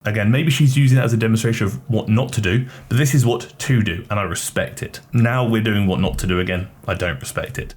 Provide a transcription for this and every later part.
Again, maybe she's using it as a demonstration of what not to do, but this is what to do, and I respect it. Now we're doing what not to do again. I don't respect it.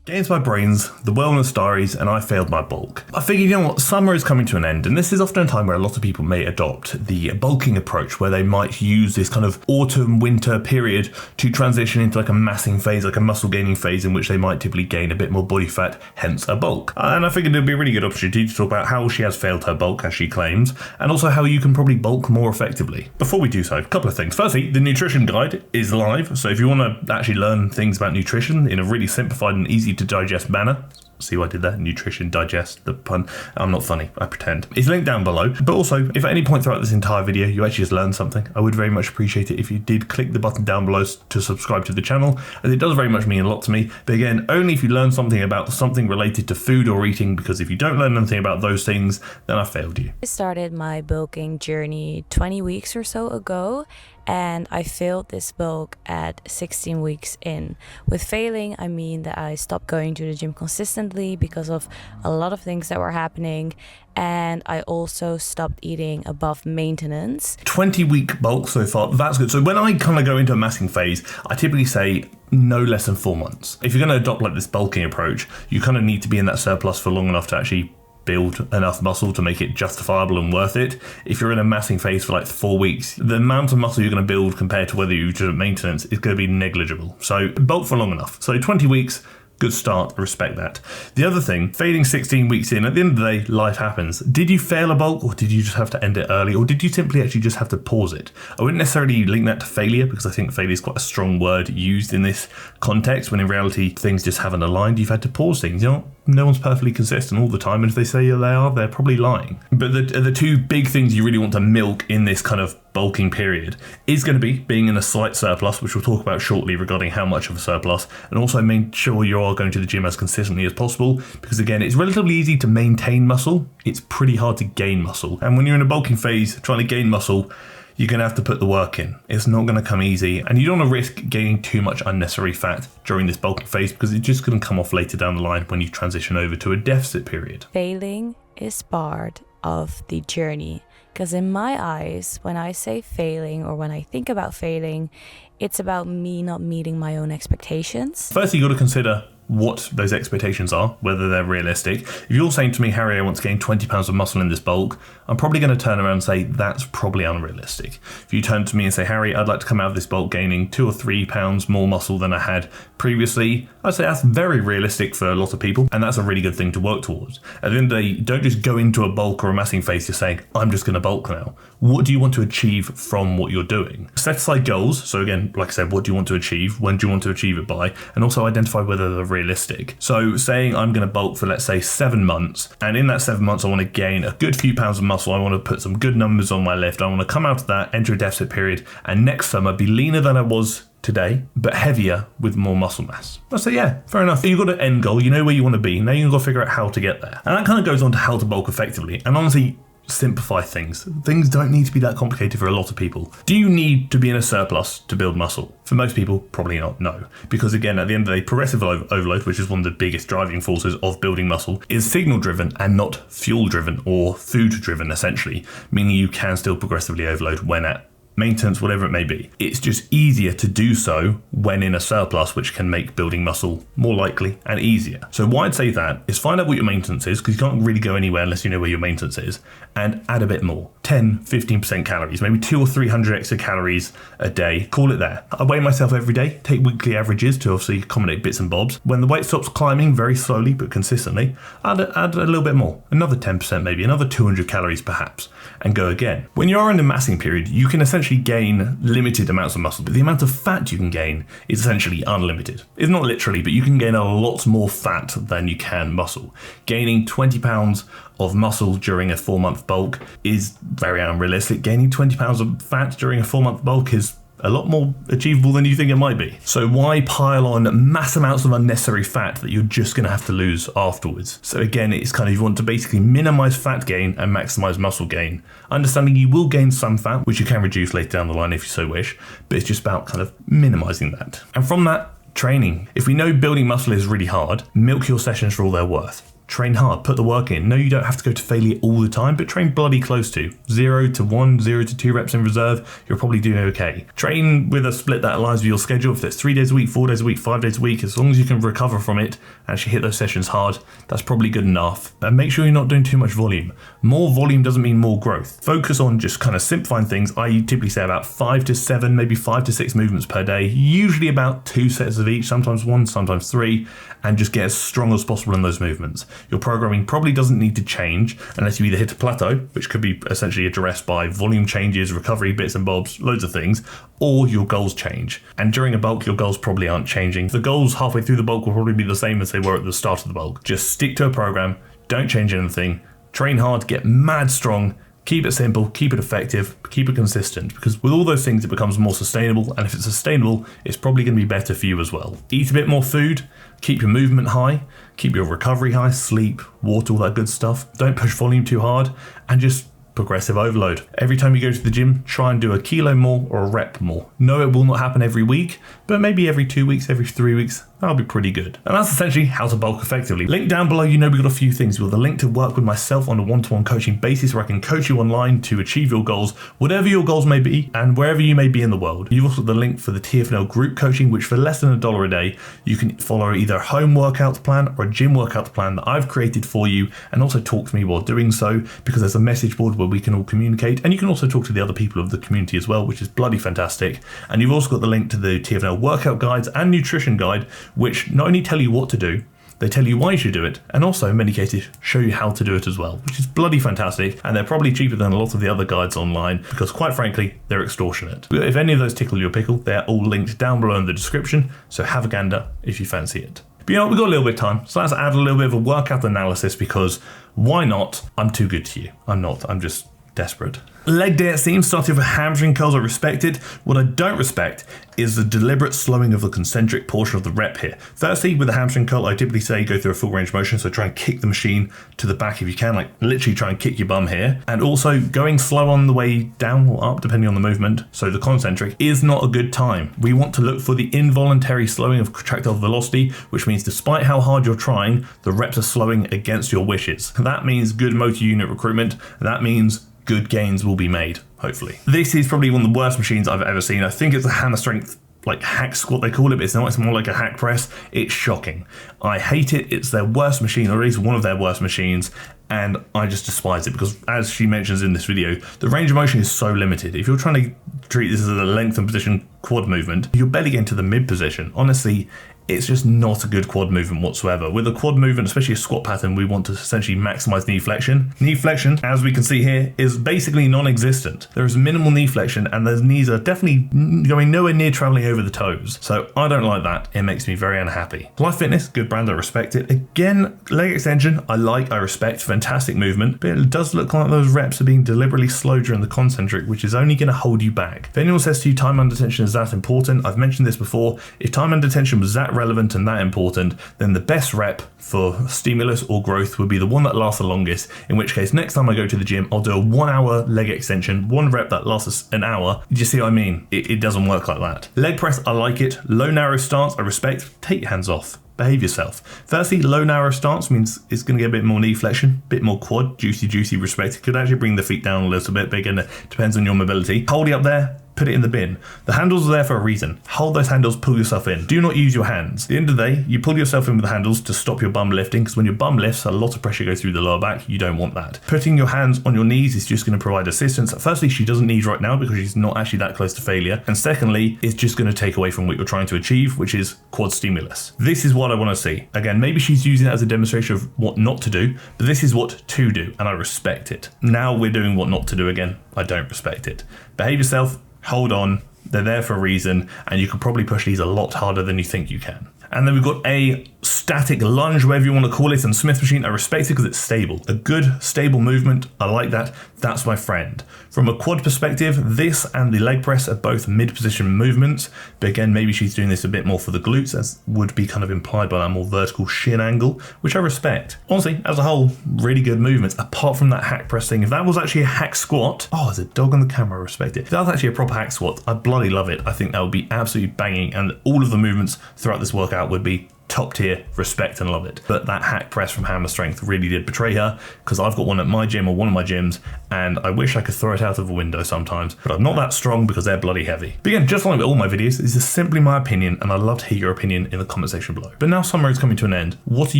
GainsByBrains, the Wellness Diaries, and I failed my bulk. I figured, you know what, summer is coming to an end, and this is often a time where a lot of people may adopt the bulking approach, where they might use this kind of autumn-winter period to transition into like a massing phase, like a muscle gaining phase, in which they might typically gain a bit more body fat, hence a bulk. And I figured it would be a really good opportunity to talk about how she has failed her bulk, as she claims, and also how you can probably bulk more effectively. Before we do so, a couple of things. Firstly, the nutrition guide is live, so if you want to actually learn things about nutrition in a really simplified and easy to digest manner, see what I did there? Nutrition, digest, the pun. I'm not funny, I pretend. It's linked down below. But also, if at any point throughout this entire video you actually just learned something, I would very much appreciate it if you did click the button down below to subscribe to the channel, as it does very much mean a lot to me. But again, only if you learn something about something related to food or eating, because if you don't learn anything about those things, then I failed you. I started my bulking journey 20 weeks or so ago, and I failed this bulk at 16 weeks in. With failing, I mean that I stopped going to the gym consistently because of a lot of things that were happening, and I also stopped eating above maintenance. 20-week bulk so far, that's good. So when I kind of go into a massing phase, I typically say no less than 4 months. If you're going to adopt like this bulking approach, you kind of need to be in that surplus for long enough to actually build enough muscle to make it justifiable and worth it. If you're in a massing phase for like 4 weeks, the amount of muscle you're going to build compared to whether you do maintenance is going to be negligible. So bulk for long enough. So 20 weeks, good start, respect that. The other thing, failing 16 weeks in, at the end of the day, life happens. Did you fail a bulk, or did you just have to end it early, or did you simply actually just have to pause it? I wouldn't necessarily link that to failure, because I think failure is quite a strong word used in this context, when in reality things just haven't aligned. You've had to pause things. You know, no one's perfectly consistent all the time, and if they say they are, they're probably lying. But the two big things you really want to milk in this kind of bulking period is going to be being in a slight surplus, which we'll talk about shortly regarding how much of a surplus, and also make sure you are going to the gym as consistently as possible, because again, it's relatively easy to maintain muscle, it's pretty hard to gain muscle. And when you're in a bulking phase trying to gain muscle, you're going to have to put the work in. It's not going to come easy, and you don't want to risk gaining too much unnecessary fat during this bulking phase, because it's just going to come off later down the line when you transition over to a deficit period. Failing is part of the journey, because in my eyes, when I say failing or when I think about failing, it's about me not meeting my own expectations. Firstly, you've got to consider what those expectations are, whether they're realistic. If you're saying to me, Harry, I want to gain 20 pounds of muscle in this bulk, I'm probably going to turn around and say that's probably unrealistic. If you turn to me and say, Harry, I'd like to come out of this bulk gaining 2 or 3 pounds more muscle than I had previously, I'd say that's very realistic for a lot of people, and that's a really good thing to work towards. At the end of the day, don't just go into a bulk or a massing phase just saying, I'm just going to bulk now. What do you want to achieve from what you're doing? Set aside goals. So again, like I said, what do you want to achieve? When do you want to achieve it by? And also identify whether they're realistic. So saying I'm going to bulk for, let's say, 7 months, and in that 7 months I want to gain a good few pounds of muscle, I want to put some good numbers on my lift, I want to come out of that, enter a deficit period, and next summer be leaner than I was today, but heavier with more muscle mass. I say, yeah, fair enough. You've got an end goal, you know where you want to be, now you've got to figure out how to get there. And that kind of goes on to how to bulk effectively, and honestly, simplify things. Things don't need to be that complicated for a lot of people. Do you need to be in a surplus to build muscle? For most people, probably not, no. Because again, at the end of the day, progressive overload, which is one of the biggest driving forces of building muscle, is signal driven and not fuel driven or food driven, essentially, meaning you can still progressively overload when at maintenance, whatever it may be. It's just easier to do so when in a surplus, which can make building muscle more likely and easier. So why I'd say that is find out what your maintenance is, because you can't really go anywhere unless you know where your maintenance is, and add a bit more. 10, 15% calories, maybe 200 or 300 extra calories a day. Call it there. I weigh myself every day, take weekly averages to obviously accommodate bits and bobs. When the weight stops climbing very slowly but consistently, add a little bit more, another 10%, maybe another 200 calories perhaps, and go again. When you are in the massing period, you can essentially gain limited amounts of muscle, but the amount of fat you can gain is essentially unlimited. It's not literally, but you can gain a lot more fat than you can muscle. Gaining 20 pounds of muscle during a 4-month bulk is very unrealistic. Gaining 20 pounds of fat during a 4-month bulk is a lot more achievable than you think it might be. So why pile on mass amounts of unnecessary fat that you're just going to have to lose afterwards? So again, it's kind of, you want to basically minimize fat gain and maximize muscle gain. Understanding you will gain some fat, which you can reduce later down the line if you so wish, but it's just about kind of minimizing that. And from that, Training. If we know building muscle is really hard, milk your sessions for all they're worth. Train hard, put the work in. No, you don't have to go to failure all the time, but train bloody close to. 0 to 1, 0 to 2 reps in reserve, you're probably doing okay. Train with a split that aligns with your schedule. If it's 3 days a week, 4 days a week, 5 days a week, as long as you can recover from it, actually hit those sessions hard, that's probably good enough. And make sure you're not doing too much volume. More volume doesn't mean more growth. Focus on just kind of simplifying things. I typically say about 5 to 7, maybe 5 to 6 movements per day, usually about 2 sets of each, sometimes 1, sometimes 3, and just get as strong as possible in those movements. Your programming probably doesn't need to change unless you either hit a plateau, which could be essentially addressed by volume changes, recovery bits and bobs, loads of things, or your goals change. And during a bulk, your goals probably aren't changing. The goals halfway through the bulk will probably be the same as they were at the start of the bulk. Just stick to a program, don't change anything, train hard, get mad strong, keep it simple, keep it effective, keep it consistent, because with all those things, it becomes more sustainable. And if it's sustainable, it's probably going to be better for you as well. Eat a bit more food, keep your movement high, keep your recovery high, sleep, water, all that good stuff. Don't push volume too hard, and just progressive overload. Every time you go to the gym, try and do a kilo more or a rep more. No, it will not happen every week, but maybe every 2 weeks, every 3 weeks, that'll be pretty good. And that's essentially how to bulk effectively. Link down below, we've got a few things. We've got the link to work with myself on a one-to-one coaching basis where I can coach you online to achieve your goals, whatever your goals may be and wherever you may be in the world. You've also got the link for the TFNL group coaching, which for less than $1 a day, you can follow either a home workout plan or a gym workout plan that I've created for you, and also talk to me while doing so, because there's a message board where we can all communicate, and you can also talk to the other people of the community as well, which is bloody fantastic. And you've also got the link to the TFNL workout guides and nutrition guide, which not only tell you what to do, they tell you why you should do it, and also in many cases show you how to do it as well, which is bloody fantastic. And they're probably cheaper than a lot of the other guides online, because quite frankly, they're extortionate. If any of those tickle your pickle, they're all linked down below in the description, so have a gander if you fancy it. But you know what, we've got a little bit of time, so let's add a little bit of a workout analysis, because why not? I'm too good to you. I'm not, I'm just desperate. Leg day at seam, starting with hamstring curls, I respect it. What I don't respect is the deliberate slowing of the concentric portion of the rep here. Firstly, with the hamstring curl, I typically say go through a full range of motion, so try and kick the machine to the back if you can, like literally try and kick your bum here. And also going slow on the way down or up, depending on the movement, so the concentric, is not a good time. We want to look for the involuntary slowing of contractile velocity, which means despite how hard you're trying, the reps are slowing against your wishes. That means good motor unit recruitment. That means good gains will be made, hopefully. This is probably one of the worst machines I've ever seen. I think it's a hammer strength, like hack squat they call it, but it's not, it's more like a hack press. It's shocking. I hate it. It's their worst machine, or at least one of their worst machines, and I just despise it because, as she mentions in this video, the range of motion is so limited. If you're trying to treat this as a lengthened position quad movement, you're barely getting to the mid position. Honestly, it's just not a good quad movement whatsoever. With a quad movement, especially a squat pattern, we want to essentially maximize knee flexion. Knee flexion, as we can see here, is basically non-existent. There is minimal knee flexion, and those knees are definitely going nowhere near traveling over the toes. So I don't like that. It makes me very unhappy. Life Fitness, good brand, I respect it. Again, leg extension, I like, I respect, fantastic movement, but it does look like those reps are being deliberately slowed during the concentric, which is only going to hold you back. If anyone says to you time under tension is that important, I've mentioned this before. If time under tension was that relevant and that important, then the best rep for stimulus or growth would be the one that lasts the longest, in which case next time I go to the gym, I'll do a 1 hour leg extension, one rep that lasts an hour. Do you see what I mean? It doesn't work like that. Leg press, I like it. Low narrow stance, I respect. Take your hands off. Behave yourself. Firstly, low narrow stance means it's going to get a bit more knee flexion, bit more quad, juicy, respect. It could actually bring the feet down a little bit, but again, it depends on your mobility. Hold it up there, put it in the bin. The handles are there for a reason. Hold those handles, pull yourself in. Do not use your hands. At the end of the day, you pull yourself in with the handles to stop your bum lifting, because when your bum lifts, a lot of pressure goes through the lower back. You don't want that. Putting your hands on your knees is just going to provide assistance. Firstly, she doesn't need right now because she's not actually that close to failure. And secondly, it's just going to take away from what you're trying to achieve, which is quad stimulus. This is what I want to see. Again, maybe she's using it as a demonstration of what not to do, but this is what to do, and I respect it. Now we're doing what not to do again. I don't respect it. Behave yourself, hold on. They're there for a reason, and you can probably push these a lot harder than you think you can. And then we've got a static lunge, whatever you want to call it, and Smith machine. I respect it because it's stable. A good, stable movement. I like that. that's my friend. From a quad perspective, this and the leg press are both mid-position movements, but again, maybe she's doing this a bit more for the glutes, as would be kind of implied by that more vertical shin angle, which I respect. Honestly, as a whole, really good movements, apart from that hack press thing. If that was actually a hack squat, oh, there's a dog on the camera, I respect it. If that was actually a proper hack squat, I bloody love it. I think that would be absolutely banging, and all of the movements throughout this workout would be top tier, respect and love it. But that hack press from Hammer Strength really did betray her, because I've got one at my gym or one of my gyms, and I wish I could throw it out of a window sometimes, but I'm not that strong because they're bloody heavy. But again, just like with all my videos, this is simply my opinion, and I'd love to hear your opinion in the comment section below. But now summer is coming to an end. What are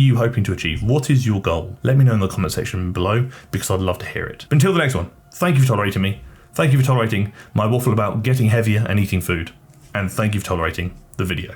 you hoping to achieve? What is your goal? Let me know in the comment section below, because I'd love to hear it. But until the next one, thank you for tolerating me. Thank you for tolerating my waffle about getting heavier and eating food. And thank you for tolerating the video.